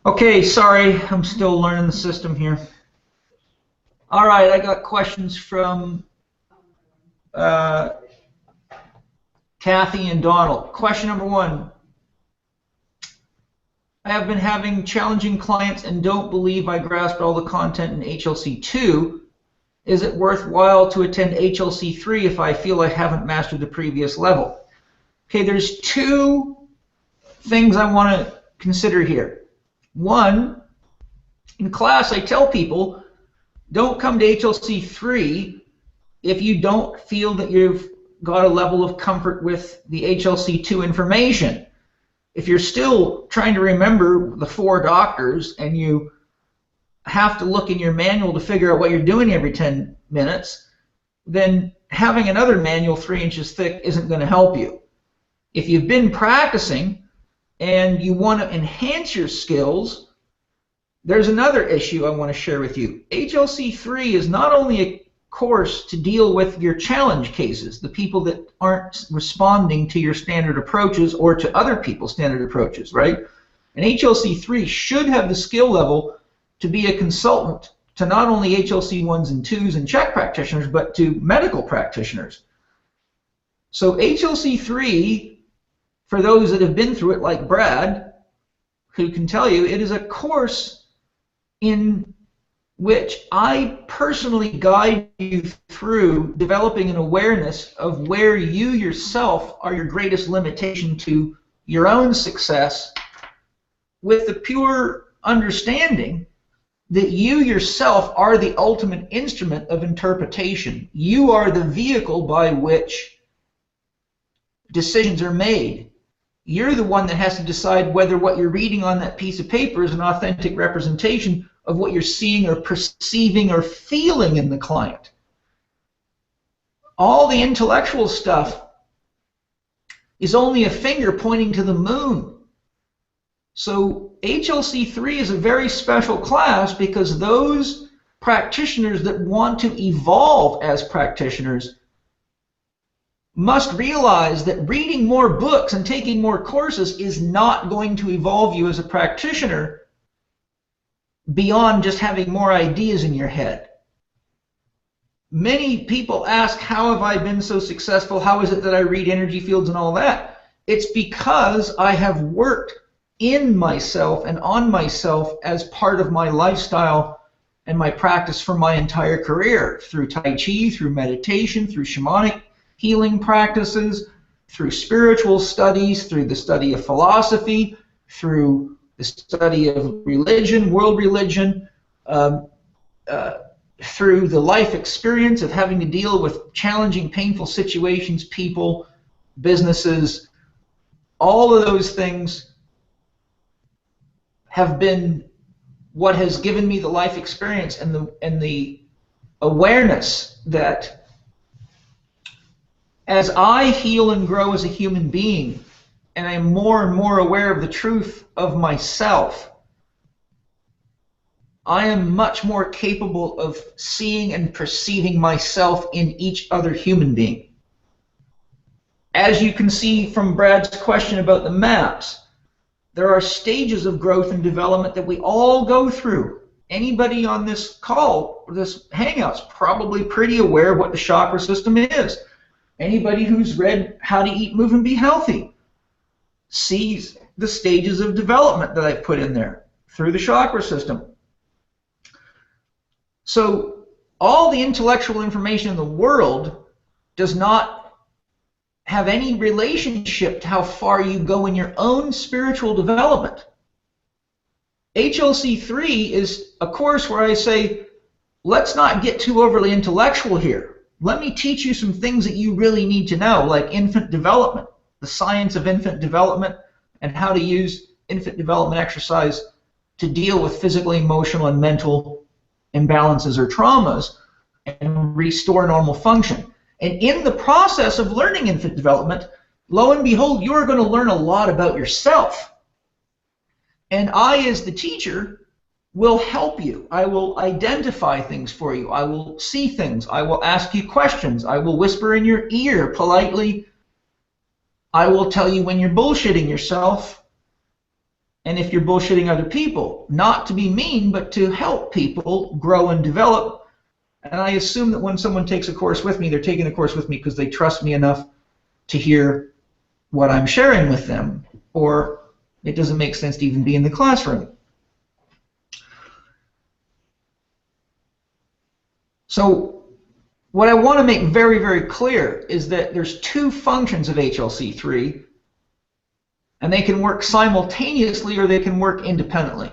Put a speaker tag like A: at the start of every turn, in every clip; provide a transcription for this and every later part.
A: Okay, sorry, I'm still learning the system here. All right, I got questions from uh, Kathy and Donald. Question number one. I have been having challenging clients and don't believe I grasped all the content in HLC 2. Is it worthwhile to attend HLC 3 if I feel I haven't mastered the previous level? Okay, there's two things I want to consider here. One, in class I tell people, don't come to HLC 3 if you don't feel that you've got a level of comfort with the HLC 2 information. If you're still trying to remember the 4 doctors and you have to look in your manual to figure out what you're doing every 10 minutes, then having another manual 3 inches thick isn't going to help you. If you've been practicing and you want to enhance your skills, there's another issue I want to share with you. HLC 3 is not only a course to deal with your challenge cases, the people that aren't responding to your standard approaches or to other people's standard approaches, right? And HLC 3 should have the skill level to be a consultant to not only HLC 1s and 2s and check practitioners, but to medical practitioners. So HLC 3, for those that have been through it like Brad, who can tell you, it is a course in which I personally guide you through developing an awareness of where you yourself are your greatest limitation to your own success, with the pure understanding that you yourself are the ultimate instrument of interpretation. You are the vehicle by which decisions are made. You're the one that has to decide whether what you're reading on that piece of paper is an authentic representation of what you're seeing or perceiving or feeling in the client. All the intellectual stuff is only a finger pointing to the moon. So HLC 3 is a very special class because those practitioners that want to evolve as practitioners must realize that reading more books and taking more courses is not going to evolve you as a practitioner beyond just having more ideas in your head. Many people ask, how have I been so successful? How is it that I read energy fields and all that? It's because I have worked in myself and on myself as part of my lifestyle and my practice for my entire career, through Tai Chi, through meditation, through shamanic healing practices, through spiritual studies, through the study of philosophy, through the study of religion, world religion, through the life experience of having to deal with challenging, painful situations, people, businesses. All of those things have been what has given me the life experience and the awareness that as I heal and grow as a human being, and I'm more and more aware of the truth of myself, I am much more capable of seeing and perceiving myself in each other human being. As you can see from Brad's question about the maps, there are stages of growth and development that we all go through. Anybody on this call, or this hangout's probably pretty aware of what the chakra system is. Anybody who's read How to Eat, Move, and Be Healthy sees the stages of development that I've put in there through the chakra system. So all the intellectual information in the world does not have any relationship to how far you go in your own spiritual development. HLC 3 is a course where I say, let's not get too overly intellectual here. Let me teach you some things that you really need to know, like infant development, the science of infant development, and how to use infant development exercise to deal with physical, emotional, and mental imbalances or traumas and restore normal function. And in the process of learning infant development, lo and behold, you are going to learn a lot about yourself. And I, as the teacher, will help you. I will identify things for you. I will see things. I will ask you questions. I will whisper in your ear politely. I will tell you when you're bullshitting yourself. and if you're bullshitting other people, not to be mean, but to help people grow and develop. And I assume that when someone takes a course with me, they're taking a course with me because they trust me enough to hear what I'm sharing with them, or it doesn't make sense to even be in the classroom. So what I want to make very, very clear is that there's two functions of HLC3, and they can work simultaneously or they can work independently.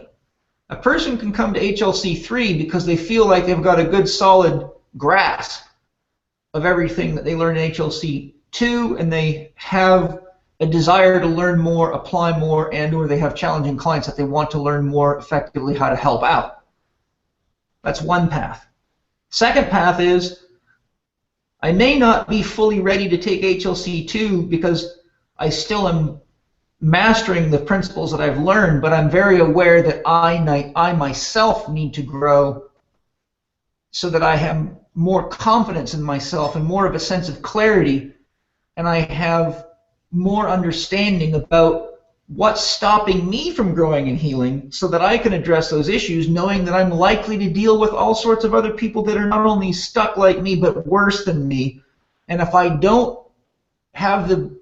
A: A person can come to HLC3 because they feel like they've got a good solid grasp of everything that they learn in HLC2, and they have a desire to learn more, apply more, and or they have challenging clients that they want to learn more effectively how to help out. That's one path. Second path is I may not be fully ready to take HLC2 because I still am mastering the principles that I've learned, but I'm very aware that I myself need to grow so that I have more confidence in myself and more of a sense of clarity, and I have more understanding about what's stopping me from growing and healing so that I can address those issues, knowing that I'm likely to deal with all sorts of other people that are not only stuck like me but worse than me. And if I don't have the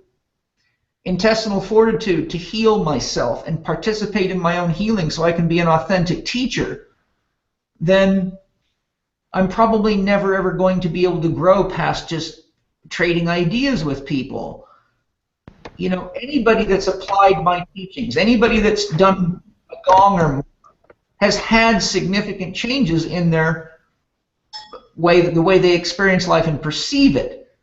A: intestinal fortitude to heal myself and participate in my own healing so I can be an authentic teacher, then I'm probably never ever going to be able to grow past just trading ideas with people. You know, anybody that's applied my teachings, anybody that's done a gong or more, has had significant changes in their the way they experience life and perceive it.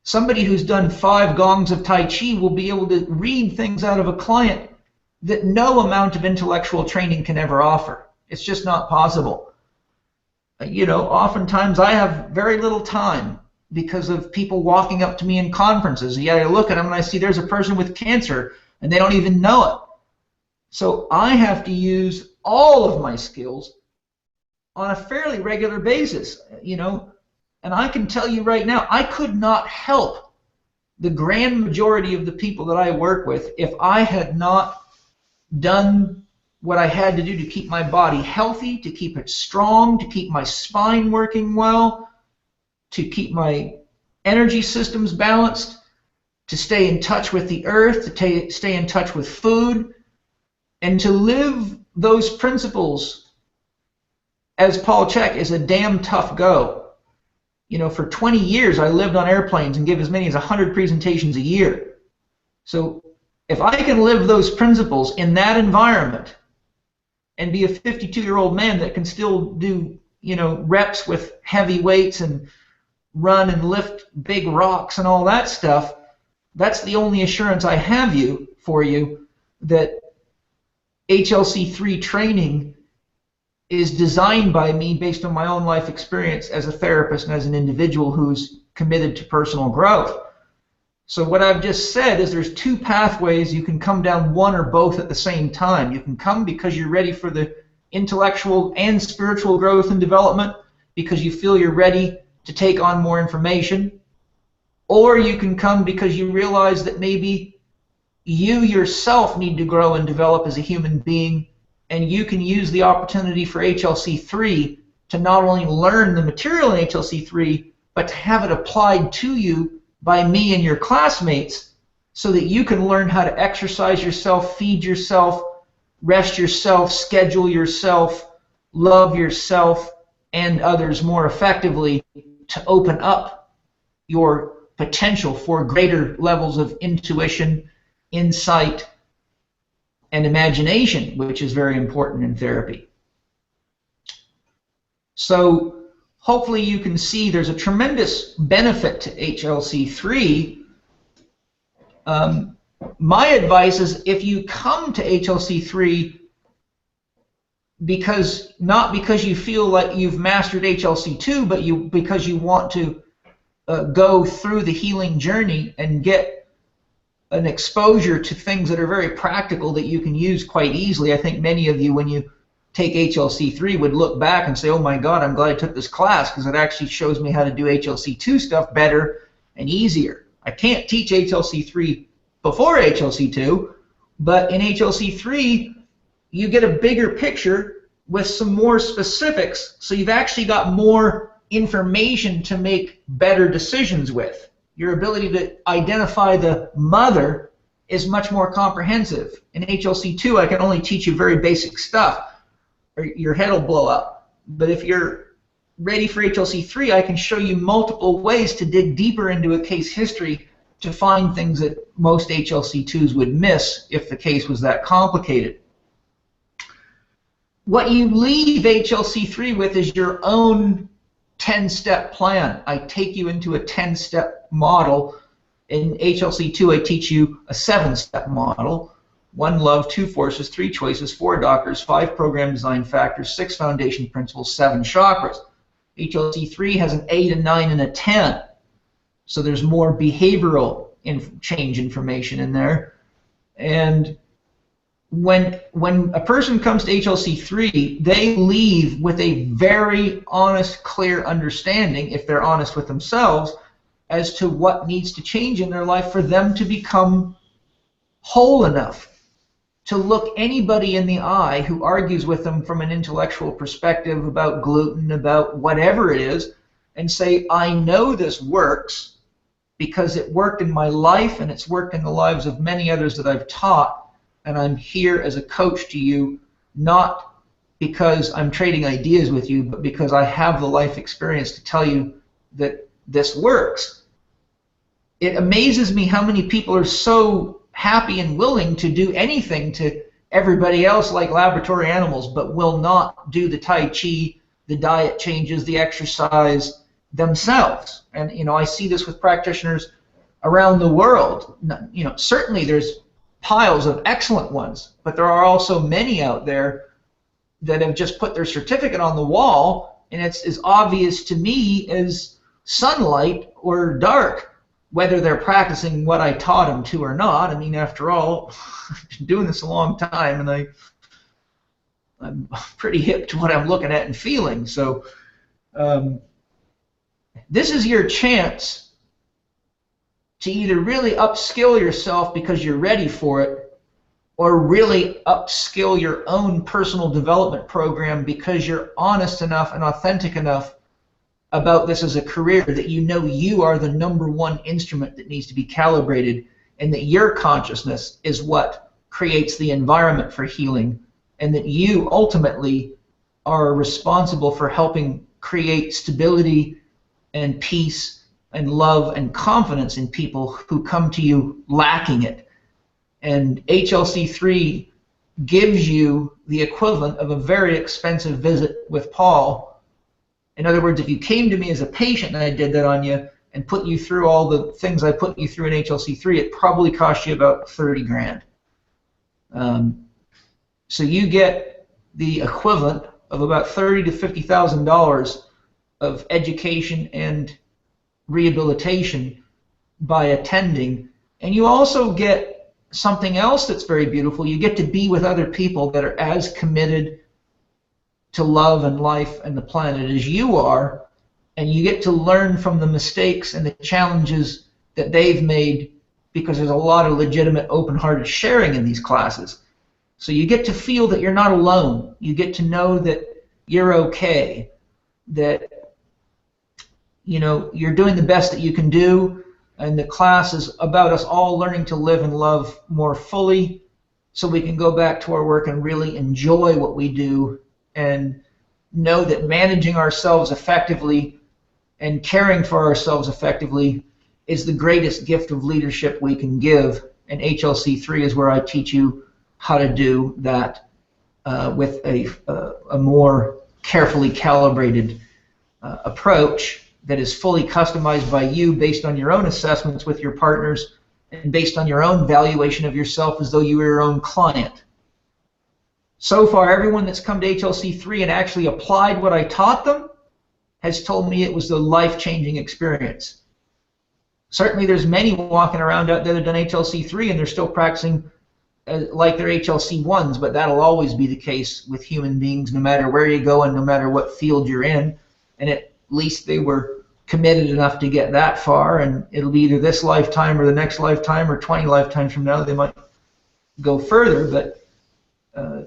A: Somebody who's done 5 gongs of Tai Chi will be able to read things out of a client that no amount of intellectual training can ever offer. It's just not possible. You know, oftentimes I have very little time because of people walking up to me in conferences. Yeah, I look at them and I see there's a person with cancer and they don't even know it. So I have to use all of my skills on a fairly regular basis, you know. And I can tell you right now, I could not help the grand majority of the people that I work with if I had not done what I had to do to keep my body healthy, to keep it strong, to keep my spine working well, to keep my energy systems balanced, to stay in touch with the earth, to stay in touch with food, and to live those principles, as Paul Chek, is a damn tough go. You know, for 20 years I lived on airplanes and gave as many as 100 presentations a year. So if I can live those principles in that environment and be a 52-year-old man that can still do, you know, reps with heavy weights and run and lift big rocks and all that stuff, that's the only assurance I have for you that HLC3 training is designed by me based on my own life experience as a therapist and as an individual who's committed to personal growth. So what I've just said is there's 2 pathways. You can come down one or both at the same time. You can come because you're ready for the intellectual and spiritual growth and development, because you feel you're ready to take on more information, or you can come because you realize that maybe you yourself need to grow and develop as a human being, and you can use the opportunity for HLC3 to not only learn the material in HLC3, but to have it applied to you by me and your classmates so that you can learn how to exercise yourself, feed yourself, rest yourself, schedule yourself, love yourself and others more effectively, to open up your potential for greater levels of intuition, insight, and imagination, which is very important in therapy. So hopefully you can see there's a tremendous benefit to HLC3. My advice is, if you come to HLC3 not because you feel like you've mastered HLC2, but because you want to go through the healing journey and get an exposure to things that are very practical that you can use quite easily. I think many of you, when you take HLC3, would look back and say, oh my God, I'm glad I took this class, because it actually shows me how to do HLC2 stuff better and easier. I can't teach HLC3 before HLC2, but in HLC3 you get a bigger picture with some more specifics, so you've actually got more information to make better decisions with. Your ability to identify the mother is much more comprehensive. In HLC2, I can only teach you very basic stuff, or your head will blow up. But if you're ready for HLC3, I can show you multiple ways to dig deeper into a case history to find things that most HLC2s would miss if the case was that complicated. What you leave HLC3 with is your own 10-step plan. I take you into a 10-step model. In HLC2, I teach you a 7-step model. 1 love, 2 forces, 3 choices, 4 doctors, 5 program design factors, 6 foundation principles, 7 chakras. HLC3 has an 8, a 9, and a 10. So there's more behavioral change information in there. And when a person comes to HLC3, they leave with a very honest, clear understanding, if they're honest with themselves, as to what needs to change in their life for them to become whole enough to look anybody in the eye who argues with them from an intellectual perspective about gluten, about whatever it is, and say, I know this works because it worked in my life and it's worked in the lives of many others that I've taught. And I'm here as a coach to you, not because I'm trading ideas with you, but because I have the life experience to tell you that this works. It amazes me how many people are so happy and willing to do anything to everybody else like laboratory animals, but will not do the Tai Chi, the diet changes, the exercise themselves. And I see this with practitioners around the world. Certainly there's piles of excellent ones, but there are also many out there that have just put their certificate on the wall, and it's as obvious to me as sunlight or dark, whether they're practicing what I taught them to or not. I mean, after all, I've been doing this a long time, and I'm pretty hip to what I'm looking at and feeling. So this is your chance to either really upskill yourself because you're ready for it, or really upskill your own personal development program because you're honest enough and authentic enough about this as a career that you know you are the #1 instrument that needs to be calibrated, and that your consciousness is what creates the environment for healing, and that you ultimately are responsible for helping create stability and peace and love and confidence in people who come to you lacking it. And HLC3 gives you the equivalent of a very expensive visit with Paul. In other words, if you came to me as a patient and I did that on you and put you through all the things I put you through in HLC3, it probably cost you about 30 grand. So you get the equivalent of about $30,000 to $50,000 of education and rehabilitation by attending. And you also get something else that's very beautiful. You get to be with other people that are as committed to love and life and the planet as you are, and you get to learn from the mistakes and the challenges that they've made, because there's a lot of legitimate open-hearted sharing in these classes. So you get to feel that you're not alone. You get to know that you're okay, that you're doing the best that you can do, and the class is about us all learning to live and love more fully so we can go back to our work and really enjoy what we do, and know that managing ourselves effectively and caring for ourselves effectively is the greatest gift of leadership we can give. And HLC3 is where I teach you how to do that with a more carefully calibrated approach that is fully customized by you based on your own assessments with your partners and based on your own valuation of yourself as though you were your own client. So far, everyone that's come to HLC3 and actually applied what I taught them has told me it was the life-changing experience. Certainly there's many walking around out there that have done HLC3 and they're still practicing like they're HLC1s, but that'll always be the case with human beings no matter where you go and no matter what field you're in. And at least they were committed enough to get that far, and it'll be either this lifetime or the next lifetime or 20 lifetimes from now they might go further. But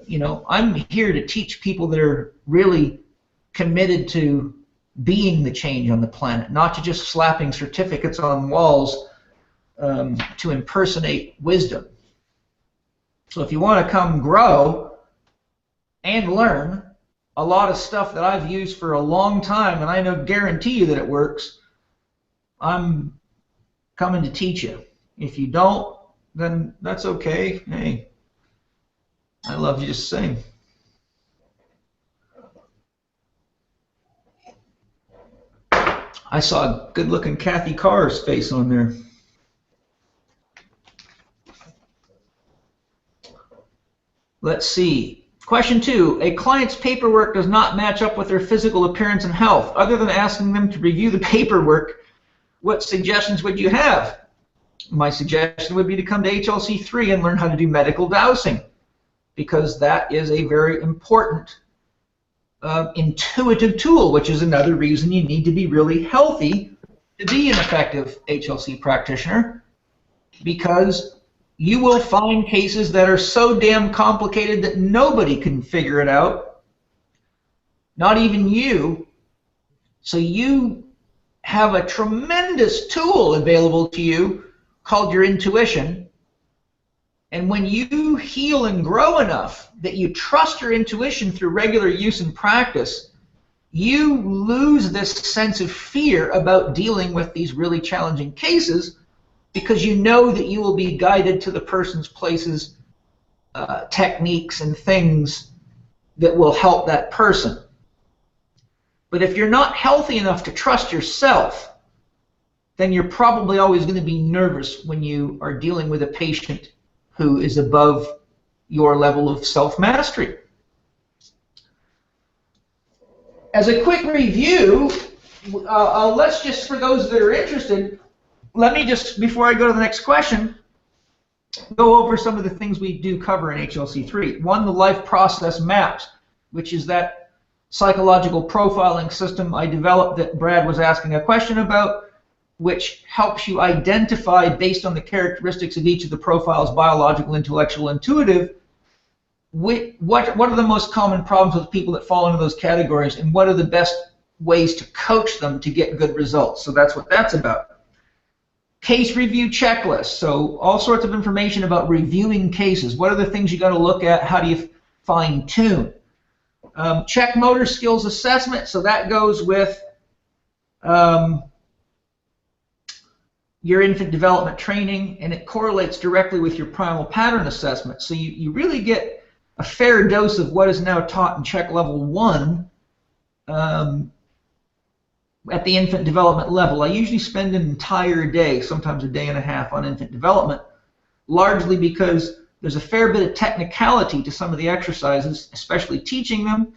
A: You know, I'm here to teach people that are really committed to being the change on the planet, not to just slapping certificates on walls to impersonate wisdom. So if you want to come grow and learn a lot of stuff that I've used for a long time, and I know guarantee you that it works, I'm coming to teach you. If you don't, then that's okay. Hey, I love you just the same. I saw a good-looking Kathy Carr's face on there. Let's see. Question 2. A client's paperwork does not match up with their physical appearance and health. Other than asking them to review the paperwork, what suggestions would you have? My suggestion would be to come to HLC 3 and learn how to do medical dowsing, because that is a very important intuitive tool, which is another reason you need to be really healthy to be an effective HLC practitioner, because you will find cases that are so damn complicated that nobody can figure it out, not even you. So you have a tremendous tool available to you called your intuition. And when you heal and grow enough that you trust your intuition through regular use and practice, you lose this sense of fear about dealing with these really challenging cases, because you know that you will be guided to the person's, places, techniques, and things that will help that person. But if you're not healthy enough to trust yourself, then you're probably always going to be nervous when you are dealing with a patient who is above your level of self-mastery. As a quick review, let's just, for those that are interested, let me just, before I go to the next question, go over some of the things we do cover in HLC 3. One, the life process maps, which is that psychological profiling system I developed that Brad was asking a question about, which helps you identify, based on the characteristics of each of the profiles, biological, intellectual, intuitive, what are the most common problems with people that fall into those categories, and what are the best ways to coach them to get good results. So that's what that's about. Case review checklist, so all sorts of information about reviewing cases. What are the things you got to look at? How do you fine tune? Check motor skills assessment, so that goes with your infant development training, and it correlates directly with your primal pattern assessment. So you really get a fair dose of what is now taught in check level 1 at the infant development level. I usually spend an entire day, sometimes a day and a half, on infant development, largely because there's a fair bit of technicality to some of the exercises, especially teaching them,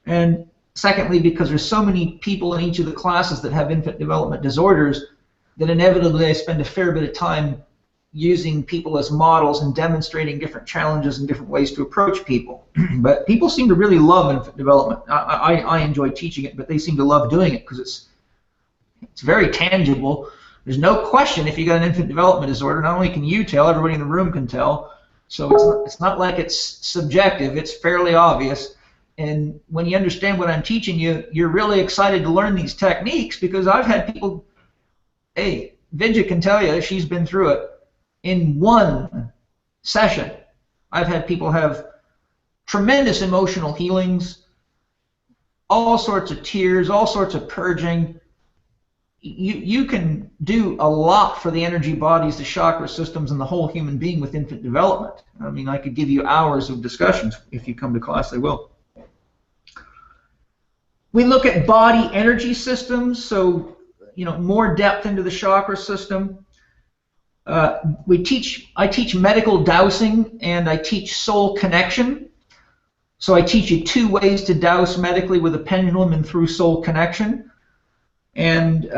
A: and secondly because there's so many people in each of the classes that have infant development disorders that inevitably I spend a fair bit of time using people as models and demonstrating different challenges and different ways to approach people. But people seem to really love infant development. I enjoy teaching it, but they seem to love doing it because it's very tangible. There's no question if you got an infant development disorder, not only can you tell, everybody in the room can tell. So it's not like it's subjective, it's fairly obvious. And when you understand what I'm teaching you, you're really excited to learn these techniques, because I've had people, hey, Vidya can tell you, she's been through it. In one session, I've had people have tremendous emotional healings, all sorts of tears, all sorts of purging. You can do a lot for the energy bodies, the chakra systems, and the whole human being with infant development. I mean, I could give you hours of discussions. If you come to class, I will. We look at body energy systems, so more depth into the chakra system. I teach medical dowsing, and I teach soul connection. So I teach you 2 ways to dowse medically with a pendulum and through soul connection. And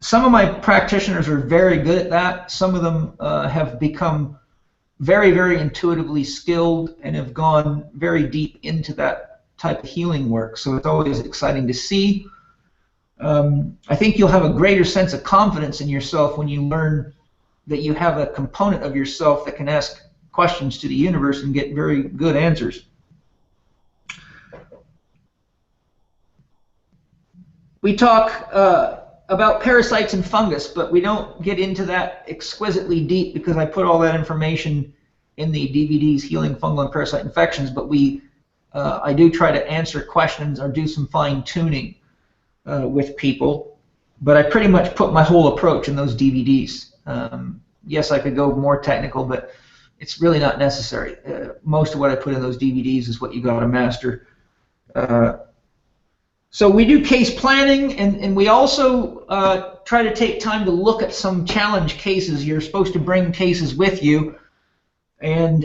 A: some of my practitioners are very good at that. Some of them have become very, very intuitively skilled and have gone very deep into that type of healing work. So it's always exciting to see. I think you'll have a greater sense of confidence in yourself when you learn that you have a component of yourself that can ask questions to the universe and get very good answers. We talk about parasites and fungus, but we don't get into that exquisitely deep because I put all that information in the DVDs, Healing Fungal and Parasite Infections, but I do try to answer questions or do some fine-tuning with people, but I pretty much put my whole approach in those DVDs. Yes, I could go more technical, but it's really not necessary. Most of what I put in those DVDs is what you got to master. So we do case planning, and we also try to take time to look at some challenge cases. You're supposed to bring cases with you, and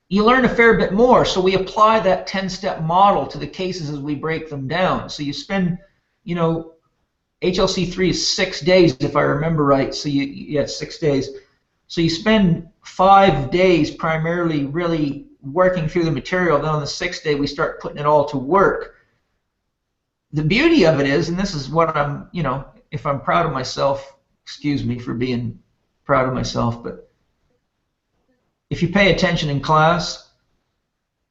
A: you learn a fair bit more. So we apply that 10-step model to the cases as we break them down. So you spend, you know, HLC 3 is 6 days if I remember right. So yeah, 6 days. So you spend 5 days primarily really working through the material. Then on the 6th day we start putting it all to work. The beauty of it is, and this is what I'm, you know, if I'm proud of myself, excuse me for being proud of myself, but if you pay attention in class,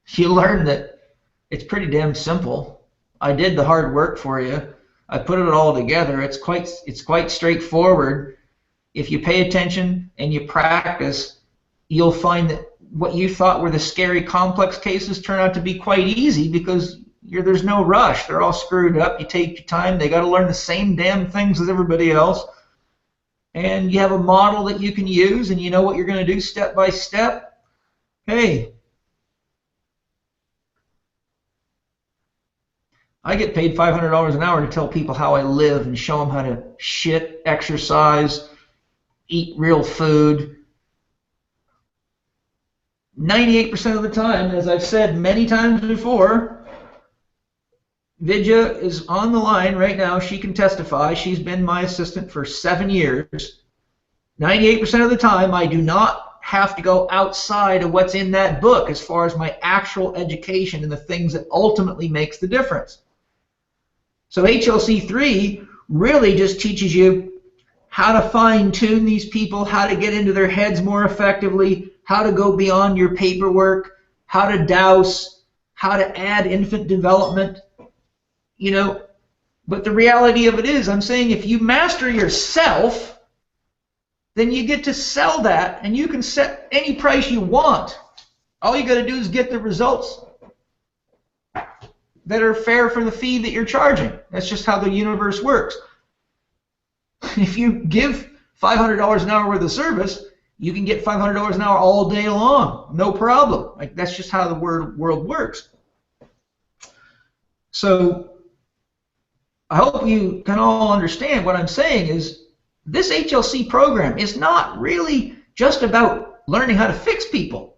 A: you learn that it's pretty damn simple. I did the hard work for you. I put it all together. It's quite straightforward. If you pay attention and you practice, you'll find that what you thought were the scary, complex cases turn out to be quite easy because there's no rush. They're all screwed up. You take your time. They got to learn the same damn things as everybody else. And you have a model that you can use, and you know what you're going to do step by step. Hey, I get paid $500 an hour to tell people how I live and show them how to shit, exercise, eat real food. 98% of the time, as I've said many times before, Vidya is on the line right now. She can testify. She's been my assistant for 7 years. 98% of the time, I do not have to go outside of what's in that book as far as my actual education and the things that ultimately makes the difference. So HLC 3 really just teaches you how to fine-tune these people, how to get into their heads more effectively, how to go beyond your paperwork, how to douse, how to add infant development, you know. But the reality of it is, I'm saying if you master yourself, then you get to sell that, and you can set any price you want. All you got to do is get the results that are fair for the fee that you're charging. That's just how the universe works. If you give $500 an hour worth of service, you can get $500 an hour all day long, no problem. Like, that's just how the world works. So I hope you can all understand what I'm saying is this HLC program is not really just about learning how to fix people.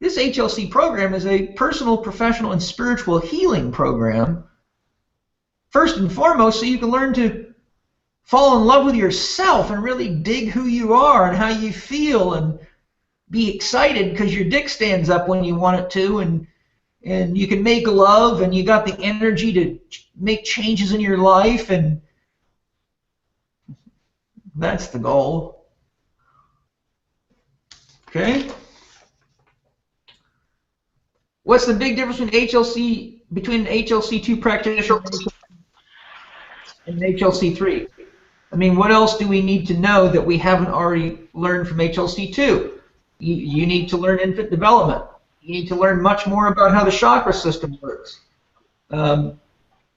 A: This HLC program is a personal, professional, and spiritual healing program, first and foremost, so you can learn to fall in love with yourself and really dig who you are and how you feel and be excited because your dick stands up when you want it to, and you can make love and you got the energy to make changes in your life, and that's the goal. Okay? What's the big difference between an HLC2 practitioner and an HLC 3? I mean, what else do we need to know that we haven't already learned from HLC 2? You need to learn infant development. You need to learn much more about how the chakra system works. You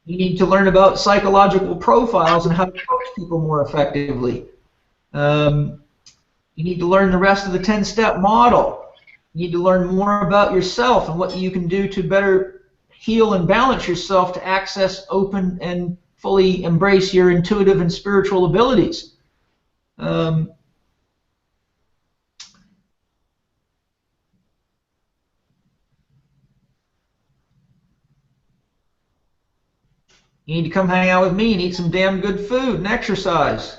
A: need to learn about psychological profiles and how to coach people more effectively. You need to learn the rest of the 10-step model. You need to learn more about yourself and what you can do to better heal and balance yourself to access, open, and fully embrace your intuitive and spiritual abilities. You need to come hang out with me and eat some damn good food and exercise.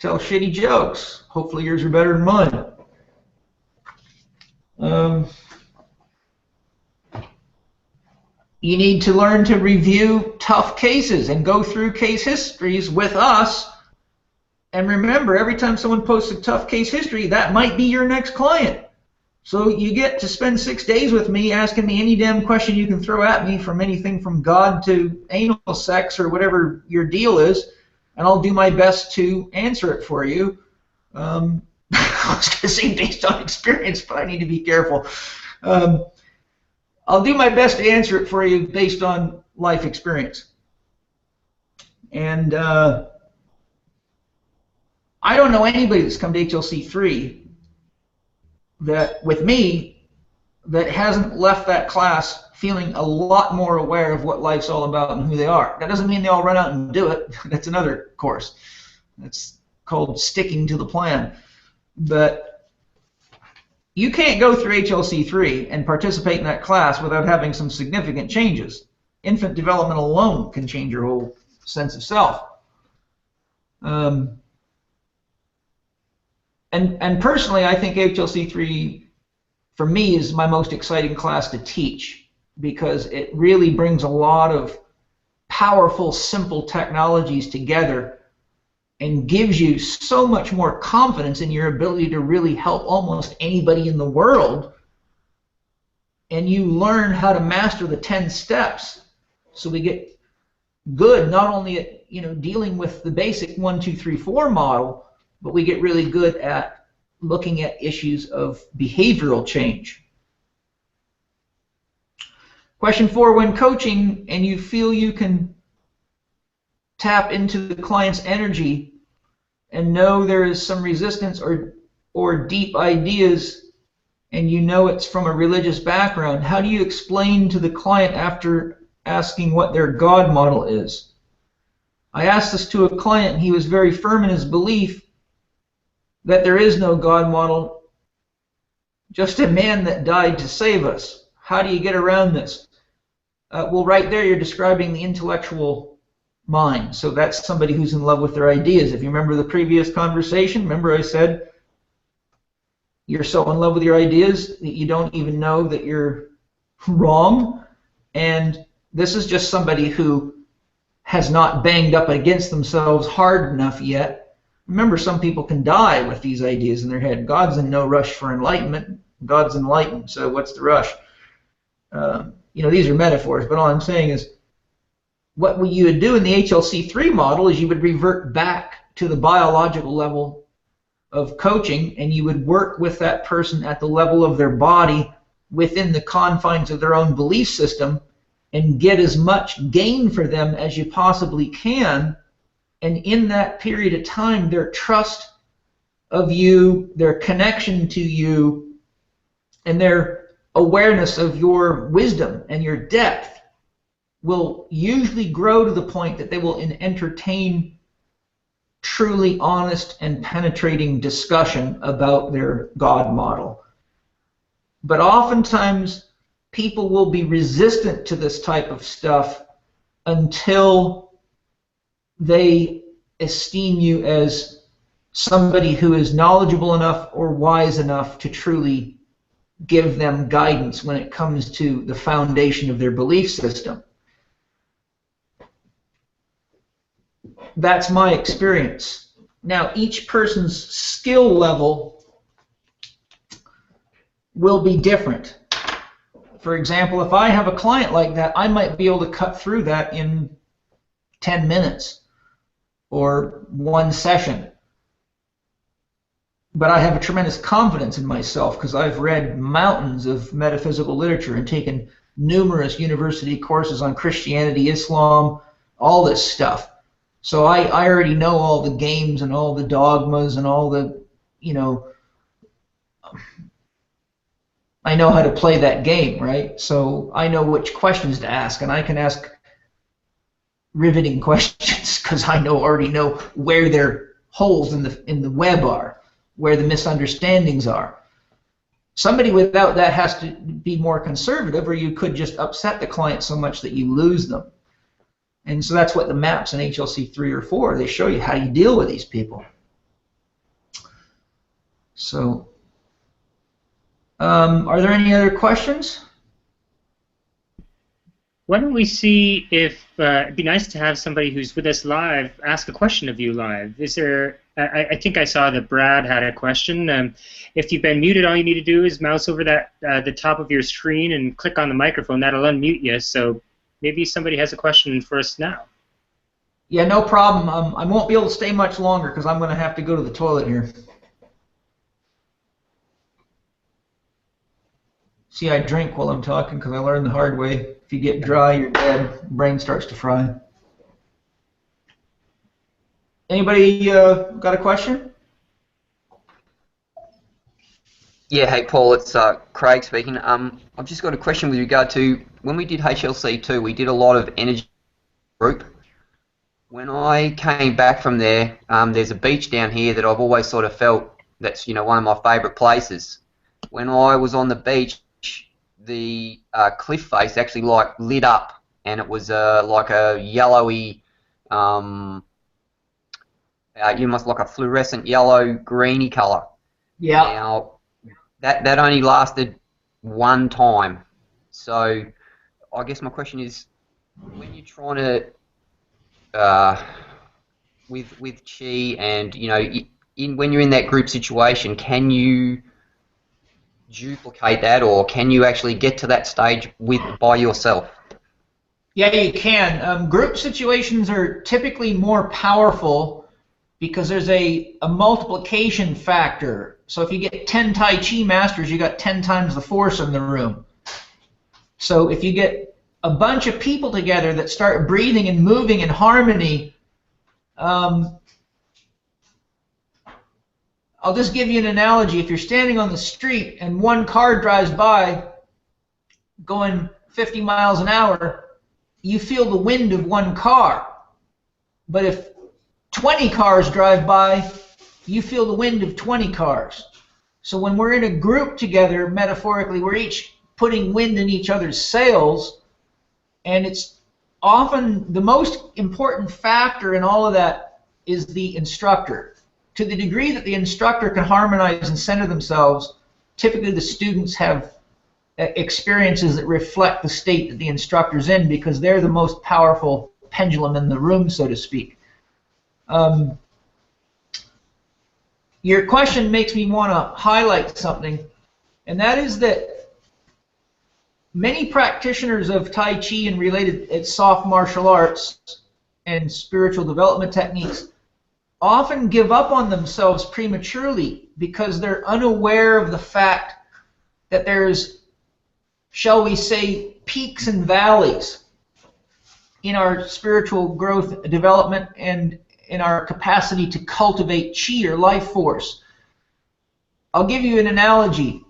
A: Tell shitty jokes. Hopefully yours are better than mine. You need to learn to review tough cases and go through case histories with us And remember, every time someone posts a tough case history, that might be your next client. So you get to spend 6 days with me asking me any damn question you can throw at me, from anything from God to anal sex or whatever your deal is, and I'll do my best to answer it for you. I was going to say based on experience, but I need to be careful. I'll do my best to answer it for you based on life experience. And I don't know anybody that's come to HLC 3 that, with me, that hasn't left that class feeling a lot more aware of what life's all about and who they are. That doesn't mean they all run out and do it. That's another course. That's called sticking to the plan. But you can't go through HLC 3 and participate in that class without having some significant changes. Infant development alone can change your whole sense of self. And personally, I think HLC 3, for me, is my most exciting class to teach, because it really brings a lot of powerful, simple technologies together and gives you so much more confidence in your ability to really help almost anybody in the world. And you learn how to master the 10 steps. So we get good not only at dealing with the basic 1, 2, 3, 4 model, but we get really good at looking at issues of behavioral change. Question 4, when coaching and you feel you can tap into the client's energy and know there is some resistance or deep ideas, and you know it's from a religious background, how do you explain to the client after asking what their God model is? I asked this to a client, and he was very firm in his belief that there is no God model, just a man that died to save us. How do you get around this? Well, right there you're describing the intellectual mind. So that's somebody who's in love with their ideas. If you remember the previous conversation, remember I said you're so in love with your ideas that you don't even know that you're wrong. And this is just somebody who has not banged up against themselves hard enough yet. Remember, some people can die with these ideas in their head. God's in no rush for enlightenment. God's enlightened, so what's the rush? These are metaphors, but all I'm saying is, what you would do in the HLC 3 model is you would revert back to the biological level of coaching, and you would work with that person at the level of their body within the confines of their own belief system, and get as much gain for them as you possibly can. And in that period of time, their trust of you, their connection to you, and their awareness of your wisdom and your depth will usually grow to the point that they will entertain truly honest and penetrating discussion about their God model. But oftentimes, people will be resistant to this type of stuff until they esteem you as somebody who is knowledgeable enough or wise enough to truly give them guidance when it comes to the foundation of their belief system. That's my experience. Now, each person's skill level will be different. For example, if I have a client like that, I might be able to cut through that in 10 minutes or one session. But I have a tremendous confidence in myself because I've read mountains of metaphysical literature and taken numerous university courses on Christianity, Islam, all this stuff. So I already know all the games and all the dogmas and all the, I know how to play that game, right? So I know which questions to ask, and I can ask riveting questions because I already know where their holes in the web are, where the misunderstandings are. Somebody without that has to be more conservative, or you could just upset the client so much that you lose them. And so that's what the maps in HLC 3 or 4, they show you how you deal with these people. So, are there any other questions?
B: Why don't we see if it'd be nice to have somebody who's with us live ask a question of you live. Is there I think I saw that Brad had a question. If you've been muted, all you need to do is mouse over that the top of your screen and click on the microphone. That'll unmute you. So maybe somebody has a question for us now.
A: Yeah, no problem. I won't be able to stay much longer because I'm going to have to go to the toilet here. See, I drink while I'm talking because I learned the hard way. If you get dry, you're dead. Brain starts to fry. Anybody got a question?
C: Yeah, hey Paul, it's Craig speaking. I've just got a question with regard to when we did HLC2, we did a lot of energy group. When I came back from there, there's a beach down here that I've always sort of felt that's one of my favourite places. When I was on the beach, the cliff face actually like lit up, and it was like a yellowy, you must like a fluorescent yellow greeny colour.
A: Yeah.
C: Now that only lasted one time, so I guess my question is, when you're trying to with chi, and when you're in that group situation, can you duplicate that, or can you actually get to that stage by yourself?
A: Yeah, you can. Group situations are typically more powerful because there's a multiplication factor. So if you get 10 Tai Chi masters, you got 10 times the force in the room. So if you get a bunch of people together that start breathing and moving in harmony, I'll just give you an analogy. If you're standing on the street and one car drives by going 50 miles an hour, you feel the wind of one car. But if 20 cars drive by, you feel the wind of 20 cars. So when we're in a group together, metaphorically, we're each putting wind in each other's sails, and it's often the most important factor in all of that is the instructor. To the degree that the instructor can harmonize and center themselves, typically the students have experiences that reflect the state that the instructor's in, because they're the most powerful pendulum in the room, so to speak. Your question makes me want to highlight something, and that is that many practitioners of Tai Chi and related soft martial arts and spiritual development techniques often give up on themselves prematurely because they're unaware of the fact that there's, shall we say, peaks and valleys in our spiritual growth, development, and in our capacity to cultivate chi or life force. I'll give you an analogy.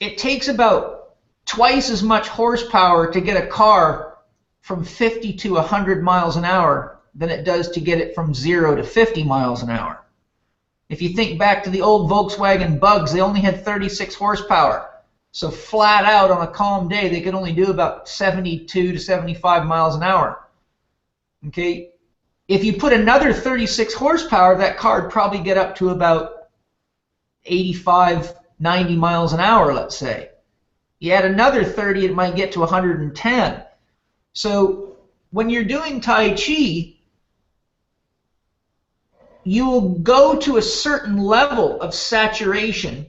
A: It takes about twice as much horsepower to get a car from 50 to 100 miles an hour than it does to get it from 0 to 50 miles an hour. If you think back to the old Volkswagen Bugs, they only had 36 horsepower. So flat out on a calm day, they could only do about 72 to 75 miles an hour. Okay? If you put another 36 horsepower, that car would probably get up to about 85, 90 miles an hour, let's say. You add another 30, it might get to 110. So when you're doing Tai Chi, you will go to a certain level of saturation,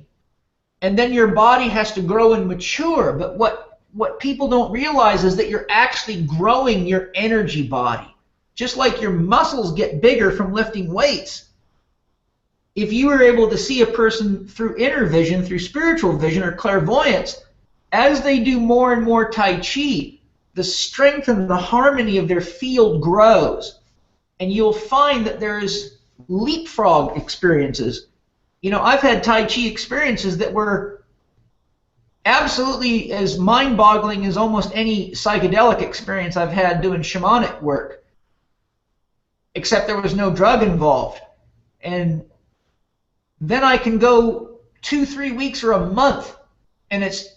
A: and then your body has to grow and mature. But what people don't realize is that you're actually growing your energy body. Just like your muscles get bigger from lifting weights. If you were able to see a person through inner vision, through spiritual vision or clairvoyance, as they do more and more Tai Chi, the strength and the harmony of their field grows. And you'll find that there's leapfrog experiences. I've had Tai Chi experiences that were absolutely as mind-boggling as almost any psychedelic experience I've had doing shamanic work. Except there was no drug involved. And then I can go 2-3 weeks or a month, and it's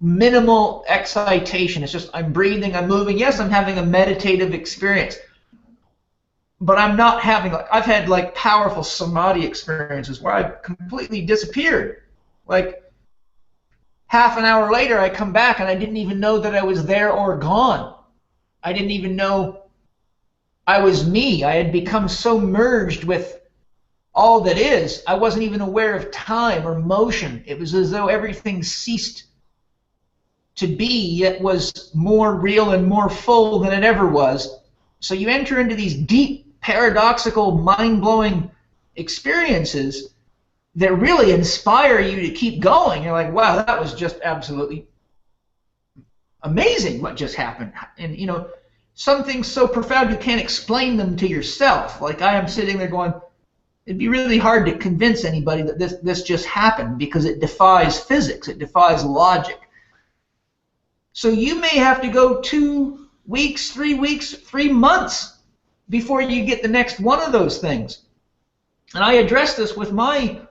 A: minimal excitation. It's just I'm breathing, I'm moving. Yes, I'm having a meditative experience, but I'm not having, I've had powerful samadhi experiences where I've completely disappeared. Like half an hour later, I come back and I didn't even know that I was there or gone. I didn't even know I was me. I had become so merged with all that is, I wasn't even aware of time or motion. It was as though everything ceased to be, yet was more real and more full than it ever was. So you enter into these deep, paradoxical, mind-blowing experiences that really inspire you to keep going. You're like, wow, that was just absolutely amazing what just happened. And, you know, some things so profound you can't explain them to yourself. Like I am sitting there going, it'd be really hard to convince anybody that this just happened, because it defies physics, it defies logic. So you may have to go 2 weeks, 3 months before you get the next one of those things. And I addressed this with my,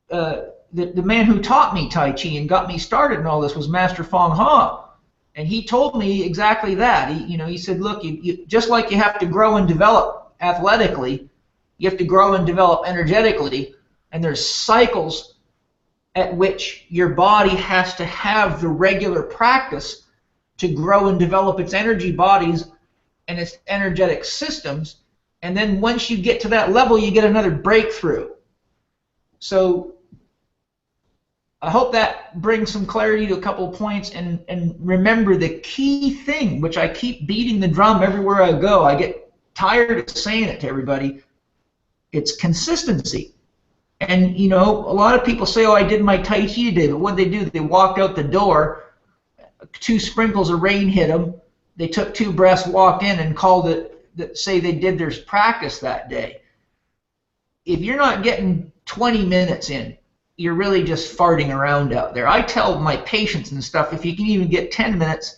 A: the man who taught me Tai Chi and got me started in all this was Master Fong Ha. And he told me exactly that. He said, look, you just like you have to grow and develop athletically, you have to grow and develop energetically, and there's cycles at which your body has to have the regular practice to grow and develop its energy bodies and its energetic systems. And then once you get to that level, you get another breakthrough. So I hope that brings some clarity to a couple of points. And remember the key thing, which I keep beating the drum everywhere I go. I get tired of saying it to everybody. It's consistency. And, you know, a lot of people say, oh, I did my Tai Chi today. But what did they do? They walked out the door, 2 sprinkles of rain hit them. They took 2 breaths, walked in, and called it, say they did their practice that day. If you're not getting 20 minutes in, you're really just farting around out there. I tell my patients and stuff, if you can even get 10 minutes,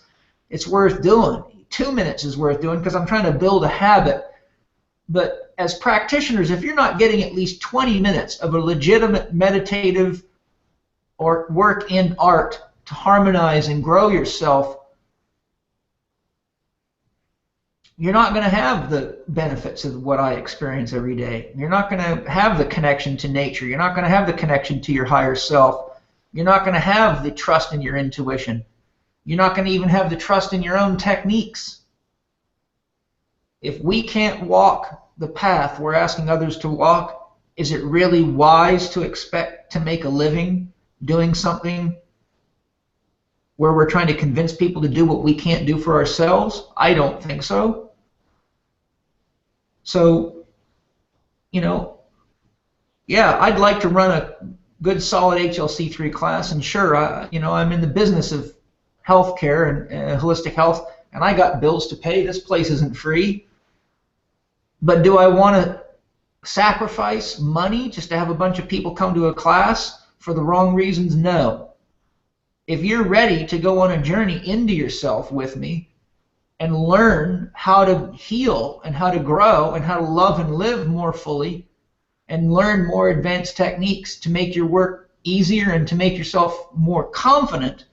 A: it's worth doing. 2 minutes is worth doing, because I'm trying to build a habit. But as practitioners, if you're not getting at least 20 minutes of a legitimate meditative or work in art to harmonize and grow yourself, you're not going to have the benefits of what I experience every day. You're not going to have the connection to nature. You're not going to have the connection to your higher self. You're not going to have the trust in your intuition. You're not going to even have the trust in your own techniques. If we can't walk the path we're asking others to walk, is it really wise to expect to make a living doing something where we're trying to convince people to do what we can't do for ourselves? I don't think so. So, you know, yeah, I'd like to run a good solid HLC3 class, and sure, I'm in the business of healthcare and holistic health, and I got bills to pay. This place isn't free. But do I want to sacrifice money just to have a bunch of people come to a class for the wrong reasons? No. If you're ready to go on a journey into yourself with me and learn how to heal and how to grow and how to love and live more fully and learn more advanced techniques to make your work easier and to make yourself more confident,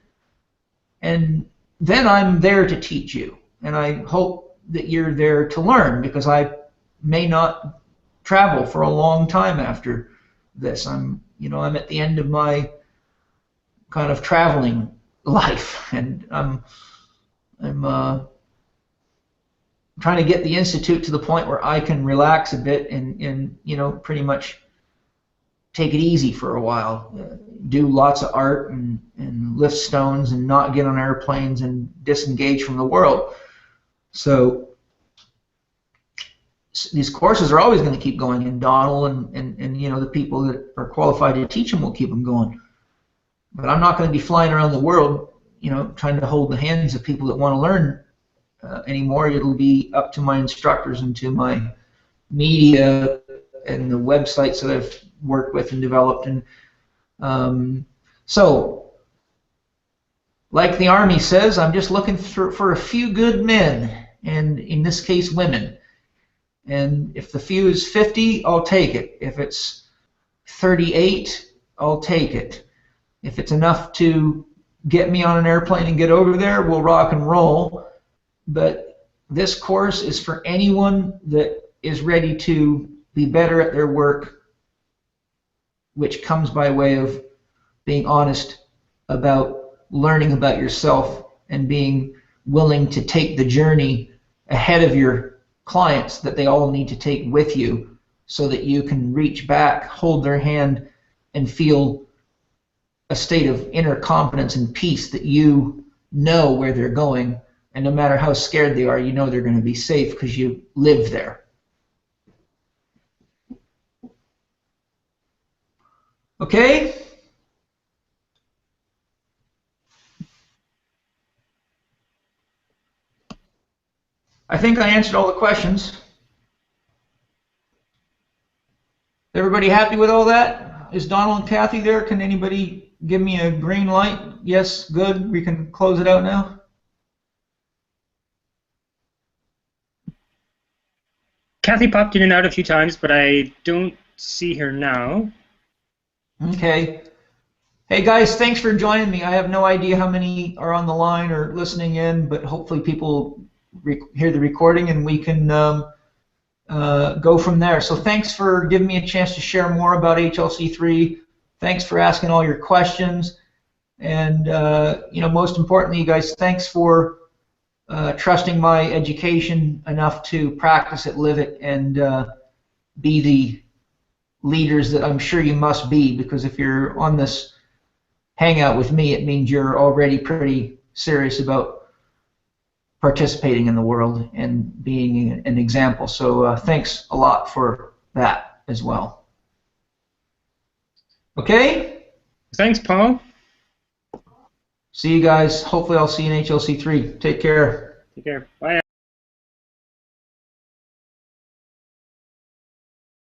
A: and then I'm there to teach you. And I hope that you're there to learn, because I may not travel for a long time after this. I'm at the end of my kind of traveling life, and I'm trying to get the institute to the point where I can relax a bit and pretty much take it easy for a while, do lots of art and lift stones and not get on airplanes and disengage from the world. So these courses are always going to keep going, and Donald and the people that are qualified to teach them will keep them going. But I'm not going to be flying around the world, trying to hold the hands of people that want to learn anymore. It'll be up to my instructors and to my media and the websites that I've worked with and developed. And so, like the Army says, I'm just looking for a few good men, and in this case, women. And if the few is 50, I'll take it. If it's 38, I'll take it. If it's enough to get me on an airplane and get over there, we'll rock and roll. But this course is for anyone that is ready to be better at their work, which comes by way of being honest about learning about yourself and being willing to take the journey ahead of your clients that they all need to take with you, so that you can reach back, hold their hand, and feel a state of inner confidence and peace that you know where they're going, and no matter how scared they are, you know they're going to be safe because you live there. Okay? I think I answered all the questions. Everybody happy with all that? Is Donald and Kathy there? Can anybody give me a green light? Yes, good. We can close it out now.
B: Kathy popped in and out a few times, but I don't see her now.
A: Okay. Hey guys, thanks for joining me. I have no idea how many are on the line or listening in, but hopefully people hear the recording and we can go from there. So thanks for giving me a chance to share more about HLC3. Thanks for asking all your questions. And most importantly, you guys, thanks for trusting my education enough to practice it, live it, and be the leaders that I'm sure you must be, because if you're on this hangout with me, it means you're already pretty serious about participating in the world and being an example. So thanks a lot for that as well. Okay?
B: Thanks, Paul.
A: See you guys. Hopefully I'll see you in HLC3. Take care.
B: Take care. Bye.